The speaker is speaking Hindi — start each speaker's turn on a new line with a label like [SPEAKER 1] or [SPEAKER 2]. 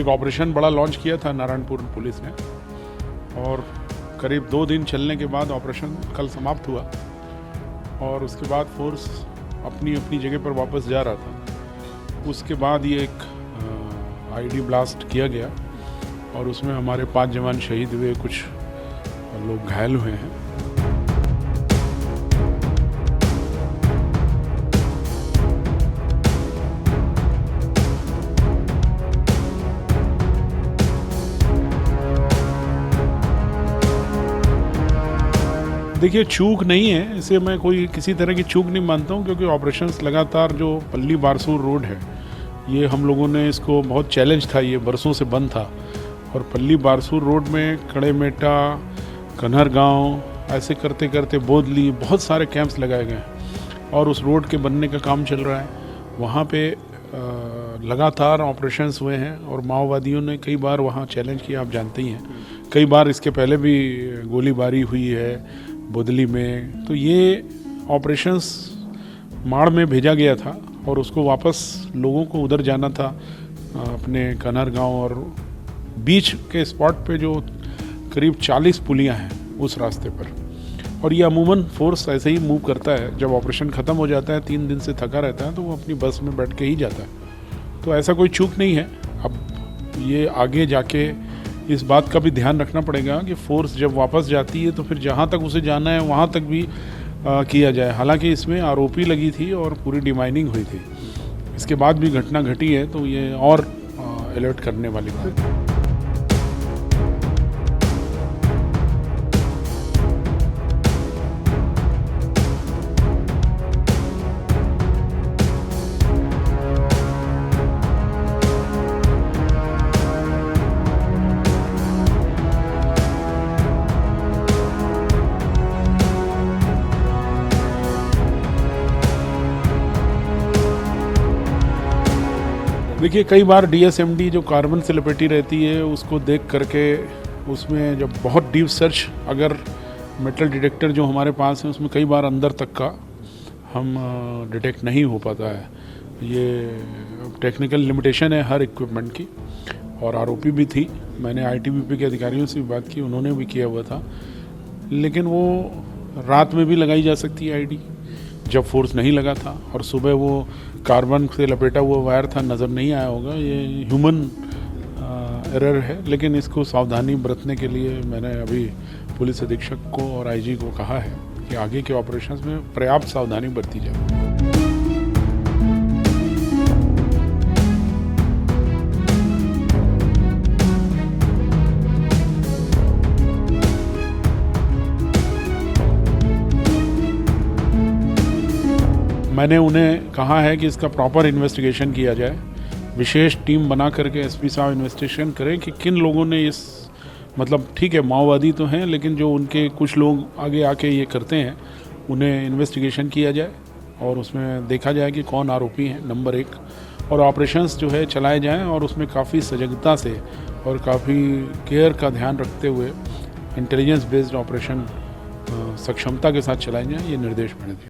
[SPEAKER 1] एक ऑपरेशन बड़ा लॉन्च किया था नारायणपुर पुलिस ने, और करीब 2 दिन चलने के बाद ऑपरेशन कल समाप्त हुआ और उसके बाद फोर्स अपनी अपनी जगह पर वापस जा रहा था। उसके बाद ये एक आईडी ब्लास्ट किया गया और उसमें हमारे 5 जवान शहीद हुए, कुछ लोग घायल हुए हैं। देखिए, चूक नहीं है, इसे मैं कोई किसी तरह की चूक नहीं मानता हूँ, क्योंकि ऑपरेशंस लगातार जो पल्ली बारसूर रोड है, ये हम लोगों ने इसको बहुत चैलेंज था, ये बरसों से बंद था। और पल्ली बारसूर रोड में कड़ेमेटा, कन्हर गांव, ऐसे करते करते बोदली, बहुत सारे कैंप्स लगाए गए हैं और उस रोड के बनने का काम चल रहा है। वहाँ पे लगातार ऑपरेशंस हुए हैं और माओवादियों ने कई बार वहाँ चैलेंज किया, आप जानते ही हैं। कई बार इसके पहले भी गोलीबारी हुई है बोदली में। तो ये ऑपरेशंस माड़ में भेजा गया था और उसको वापस लोगों को उधर जाना था, अपने कन्हर गांव और बीच के स्पॉट पे जो करीब 40 पुलियां हैं उस रास्ते पर। और ये अमूमन फोर्स ऐसे ही मूव करता है, जब ऑपरेशन ख़त्म हो जाता है, 3 दिन से थका रहता है, तो वो अपनी बस में बैठ के ही जाता है। तो ऐसा कोई चूक नहीं है। अब ये आगे जाके इस बात का भी ध्यान रखना पड़ेगा कि फोर्स जब वापस जाती है तो फिर जहाँ तक उसे जाना है वहाँ तक भी किया जाए। हालांकि इसमें आरोपी लगी थी और पूरी डिमाइनिंग हुई थी, इसके बाद भी घटना घटी है, तो ये और अलर्ट करने वाली बात है। देखिए, कई बार डीएसएमडी जो कार्बन से लपेटी रहती है उसको देख करके उसमें जब बहुत डीप सर्च, अगर मेटल डिटेक्टर जो हमारे पास है उसमें कई बार अंदर तक का हम डिटेक्ट नहीं हो पाता है। ये टेक्निकल लिमिटेशन है हर इक्विपमेंट की। और आरोपी भी थी, मैंने आईटीबीपी के अधिकारियों से भी बात की, उन्होंने भी किया हुआ था, लेकिन वो रात में भी लगाई जा सकती है आईडी, जब फोर्स नहीं लगा था, और सुबह वो कार्बन से लपेटा हुआ वायर था, नज़र नहीं आया होगा। ये ह्यूमन एरर है, लेकिन इसको सावधानी बरतने के लिए मैंने अभी पुलिस अधीक्षक को और आईजी को कहा है कि आगे के ऑपरेशंस में पर्याप्त सावधानी बरती जाए। मैंने उन्हें कहा है कि इसका प्रॉपर इन्वेस्टिगेशन किया जाए, विशेष टीम बना करके एसपी साहब इन्वेस्टिगेशन करें कि किन लोगों ने इस, मतलब ठीक है माओवादी तो हैं, लेकिन जो उनके कुछ लोग आगे आके ये करते हैं, उन्हें इन्वेस्टिगेशन किया जाए और उसमें देखा जाए कि कौन आरोपी हैं, नंबर 1। और ऑपरेशंस जो है चलाए जाएँ और उसमें काफ़ी सजगता से और काफ़ी केयर का ध्यान रखते हुए इंटेलिजेंस बेस्ड ऑपरेशन सक्षमता के साथ चलाए जाएँ, ये निर्देश मैंने दिए।